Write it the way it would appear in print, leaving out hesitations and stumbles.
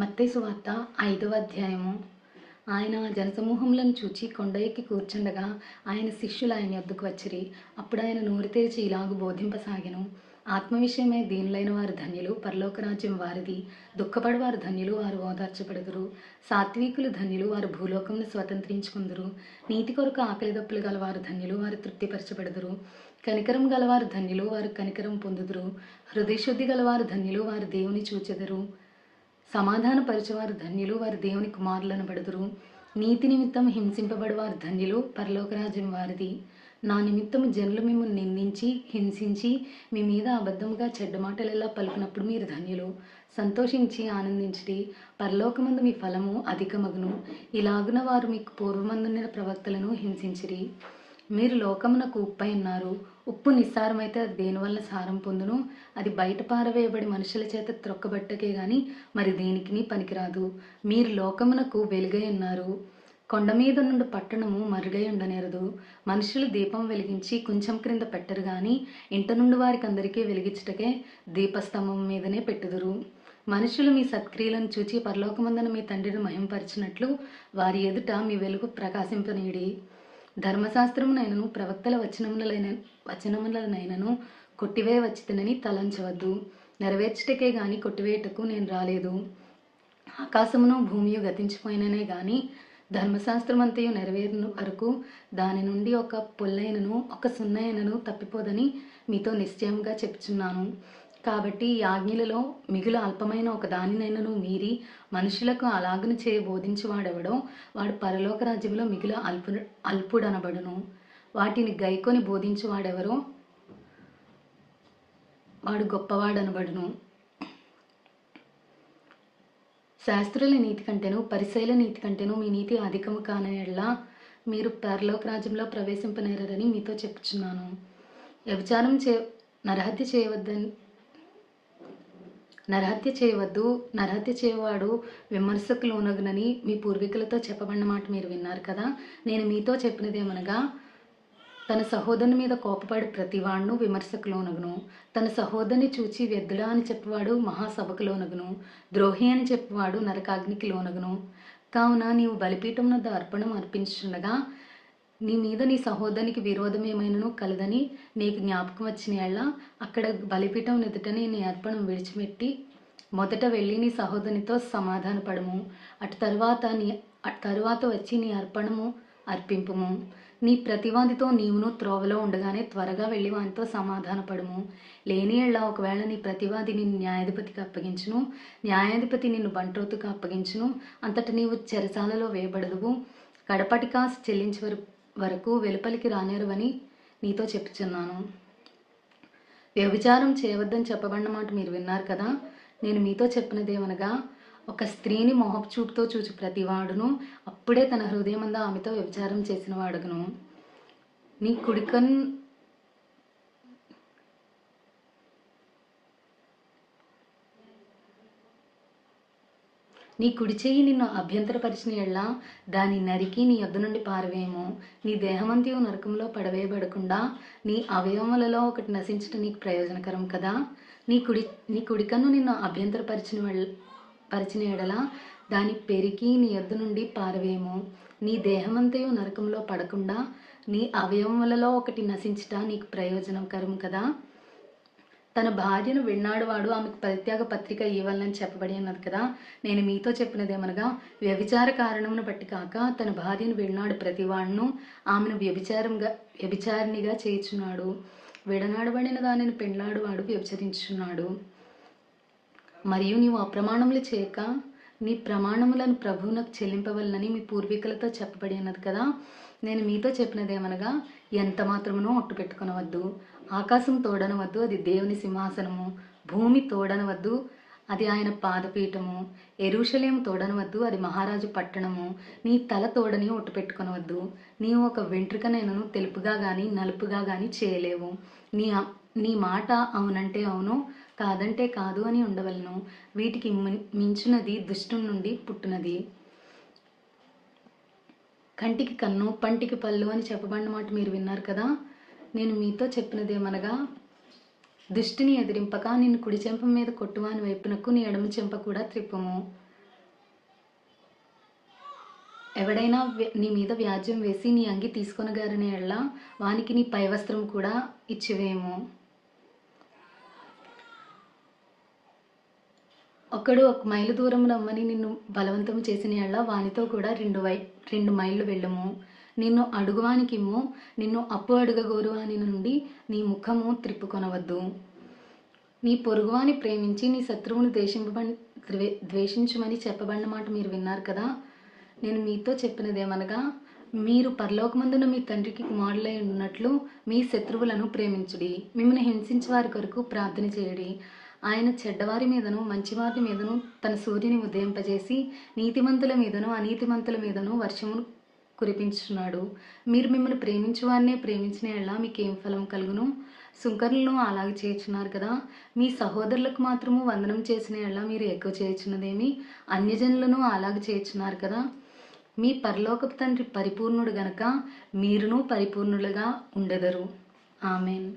మత్తయి సువార్త 5వ అధ్యాయము. ఆయన జనసమూహములను చూచి కొండ ఎక్కి కూర్చుండగా ఆయన శిష్యులు ఆయన యొద్దకు వచ్చిరి. అప్పుడు ఆయన నోరు తెరిచి ఇలాగు బోధింపసాగెను. ఆత్మ విషయమై దీనులైన వారు ధన్యులు, పరలోక రాజ్యం వారిది. దుఃఖపడవారు ధన్యులు, వారు ఓదార్చబడుదురు. సాత్వికులు ధన్యులు, వారు భూలోకమును స్వతంత్రించుకుందురు. నీతి కొరకు ఆకలి దప్పులు గలవారు ధన్యులు, వారు తృప్తిపరచబడుదురు. కనికరం గలవారు ధన్యులు, వారు కనికరం పొందుదురు. హృదయశుద్ధి గలవారు ధన్యులు, వారు దేవుని చూచెదరు. సమాధానపరచువారు ధన్యులు, వారు దేవుని కుమారులనబడుదురు. నీతి నిమిత్తం హింసింపబడువారు ధన్యులు, పరలోక రాజ్యం వారిది. నా నిమిత్తము జనులు మిమ్మల్ని నిందించి హింసించి మీ మీద అబద్ధముగా చెడ్డ మాటలెల్లా పలుకున్నప్పుడు మీరు ధన్యులు. సంతోషించి ఆనందించుడి, పరలోకమందు మీ ఫలము అధికమగును. ఇలాగున వారు మీకు పూర్వమందున్న ప్రవక్తలను హింసించిరి. మీరు లోకమునకు ఉప్పై ఉన్నారు. ఉప్పు నిస్సారమైతే అది దేనివల్ల సారం పొందును? అది బయట పారవేయబడి మనుషుల చేత త్రొక్కబట్టకే గాని మరి దేనికిని పనికిరాదు. మీరు లోకమునకు వెలుగై ఉన్నారు. కొండ మీద నుండి పట్టణము మరుగై ఉండనేరదు. మనుషులు దీపం వెలిగించి కొంచెం క్రింద పెట్టరు గాని ఇంట నుండి వారికి అందరికీ వెలిగించుటకే దీపస్తంభం మీదనే పెట్టుదురు. మనుషులు మీ సత్క్రియలను చూచి పరలోకమందున మీ తండ్రిని మహింపరిచినట్లు వారి ఎదుట మీ వెలుగు ప్రకాశింపనీయుడి. ధర్మశాస్త్రమునైనను ప్రవక్తల వచనములనైనను కొట్టివేయ వచ్చితనని తలంచవద్దు. నెరవేర్చుటకే గాని కొట్టివేయటకు నేను రాలేదు. ఆకాశమును భూమియు గతించిపోయిననే గాని ధర్మశాస్త్రమంతయు నెరవేరును వరకు దాని నుండి ఒక పొల్లైనను ఒక సున్నైనను తప్పిపోదని మీతో నిశ్చయంగా చెప్పుచున్నాను. కాబట్టి ఈ ఆజ్ఞలలో మిగులు అల్పమైన ఒక దానినైనను మీరి మనుషులకు అలాగున చేయ బోధించువాడెవడో వాడు పరలోక రాజ్యంలో మిగులు అల్పుడనబడును. వాటిని గైకొని బోధించువాడెవరో వాడు గొప్పవాడనబడును. శాస్త్రుల నీతి కంటేను పరిసయ్యుల నీతి కంటేను మీ నీతి అధికము కానయెడల మీరు పరలోక రాజ్యంలో ప్రవేశింపనేరని మీతో చెప్పుచున్నాను. వ్యభిచారం నరహత్య చేయవద్దు. నరహత్య చేయవాడు విమర్శకు లోనగునని మీ పూర్వీకులతో చెప్పబడిన మాట మీరు విన్నారు కదా. నేను మీతో చెప్పినదేమనగా, తన సహోదరుని మీద కోపపడి ప్రతివాడును విమర్శకు లోనగును. తన సహోదరుని చూచి వ్యర్థుడా అని చెప్పేవాడు మహాసభకు లోనగును. ద్రోహి అని చెప్పేవాడు నరకాగ్నికి లోనగును. కావున నీవు బలిపీఠం వద్ద అర్పణం అర్పించుండగా నీ మీద నీ సహోదరునికి విరోధం ఏమైనను కలదని నీకు జ్ఞాపకం వచ్చిన యెడల అక్కడ బలిపీఠం ఎదుటనే నీ అర్పణం విడిచిపెట్టి మొదట వెళ్ళి నీ సహోదరునితో సమాధానపడము. అటు తరువాత వచ్చి నీ అర్పణము అర్పింపుము. నీ ప్రతివాదితో నీవును త్రోవలో ఉండగానే త్వరగా వెళ్ళి వానితో సమాధానపడము. లేని యెడల ఒకవేళ నీ ప్రతివాది నిన్ను న్యాయాధిపతికి అప్పగించును, న్యాయాధిపతి నిన్ను బంట్రోతుకు అప్పగించును, అంతట నీవు చెరసాలలో వేయబడదువు. కడపటి కాసు చెల్లించే వరకు వెలుపలికి రానేరువని నీతో చెప్పుచున్నాను. వ్యభిచారం చేయవద్దని చెప్పబడిన మాట మీరు విన్నారు కదా. నేను మీతో చెప్పినదేమనగా, ఒక స్త్రీని మోహపు చూపుతో చూచి ప్రతివాడును అప్పుడే తన హృదయమందు ఆమెతో వ్యభిచారం చేసిన వాడును. నీ కుడి చెయ్యి నిన్ను అభ్యంతరపరిచిన యెడల దాన్ని నరికి నీ యొద్ద నుండి పారవేయము. నీ దేహమంతయు నరకంలో పడవేయబడకుండా నీ అవయవములలో ఒకటి నశించటం నీకు ప్రయోజనకరం కదా. నీ కుడి కన్ను నిన్ను పరిచిన యెడల దాన్ని పెరికి నీ యొద్ద నుండి పారవేయము. నీ దేహమంతయు నరకంలో పడకుండా నీ అవయవములలో ఒకటి నశించట నీకు ప్రయోజనకరం కదా. తన భార్యను విన్నాడువాడు ఆమెకు పరిత్యాగ పత్రిక ఇవ్వాలని చెప్పబడి అన్నది కదా. నేను మీతో చెప్పినదేమనగా, వ్యభిచార కారణమును బట్టి కాక తన భార్యను విన్నాడు ప్రతివాడును ఆమెను వ్యభిచారినిగా చేయుచున్నాడు. విడనాడబడిన దానిని పెండ్లాడువాడు వ్యభిచరించున్నాడు. మరియు నీవు అప్రమాణములు చేయక నీ ప్రమాణములను ప్రభువునకు చెల్లింపవలనని మీ పూర్వీకులతో చెప్పబడి అన్నది కదా. నేను మీతో చెప్పినదేమనగా, ఎంత మాత్రమునో ఒట్టు పెట్టుకొనవద్దు. ఆకాశం తోడనవద్దు, అది దేవుని సింహాసనము. భూమి తోడనవద్దు, అది ఆయన పాదపీఠము. యెరూషలేము తోడనవద్దు, అది మహారాజు పట్టణము. నీ తల తోడని ఒట్టు పెట్టుకొనవద్దు. నీవు ఒక వెంట్రుకనైనను తెలుపుగా గాని నలుపుగా గాని చేయలేవు. నీ మాట అవునంటే అవును, కాదంటే కాదు అని ఉండవలను. వీటికి మించునది దుష్టుని నుండి పుట్టునది. కంటికి కన్ను పంటికి పళ్ళు అని చెప్పబడిన మాట మీరు విన్నారు కదా. నేను మీతో చెప్పినదేమనగా, దుష్టిని ఎదిరింపక నిన్ను కుడి చెంప మీద కొట్టువాని వైపునకు నీ ఎడమ చెంప కూడా త్రిప్పుము. ఎవడైనా నీ మీద వ్యాజ్యం వేసి నీ అంగి తీసుకొనగారని ఎళ్ళ వానికి నీ పై వస్త్రం కూడా ఇచ్చివేము. ఒకడు 1 మైలు దూరం రమ్మని నిన్ను బలవంతం చేసిన ఎళ్ళ వానితో కూడా 2 మైళ్ళు వెళ్ళుము. నిన్ను అడుగువానికిమ్ము, నిన్ను అప్పు అడుగగోరువాని నుండి నీ ముఖము త్రిప్పుకొనవద్దు. నీ పొరుగువాని ప్రేమించి నీ శత్రువును ద్వేషించుమని చెప్పబడిన మాట మీరు విన్నారు కదా. నేను మీతో చెప్పినదేమనగా, మీరు పరలోకమందున మీ తండ్రికి కుమారులై ఉన్నట్లు మీ శత్రువులను ప్రేమించుడి, మిమ్మల్ని హింసించే వారి కొరకు ప్రార్థన చేయుడి. ఆయన చెడ్డవారి మీదను మంచివారి మీదను తన సూర్యుని ఉదయింపజేసి నీతిమంతుల మీదను అనీతిమంతుల మీదను వర్షమును కురిపించున్నాడు. మీరు మిమ్మల్ని ప్రేమించు వారినే ప్రేమించిన ఎడల మీకేం ఫలం కలుగును? సుంకరులను అలాగే చేయుచున్నారు కదా. మీ సహోదరులకు మాత్రము వందనం చేసిన ఎడల మీరు ఎక్కువ చేయుచున్నదేమి? అన్యజనులను అలాగే చేయుచున్నారు కదా. మీ పరలోకపు తండ్రి పరిపూర్ణుడు గనక మీరును పరిపూర్ణులుగా ఉండెదరు. ఆమెన్.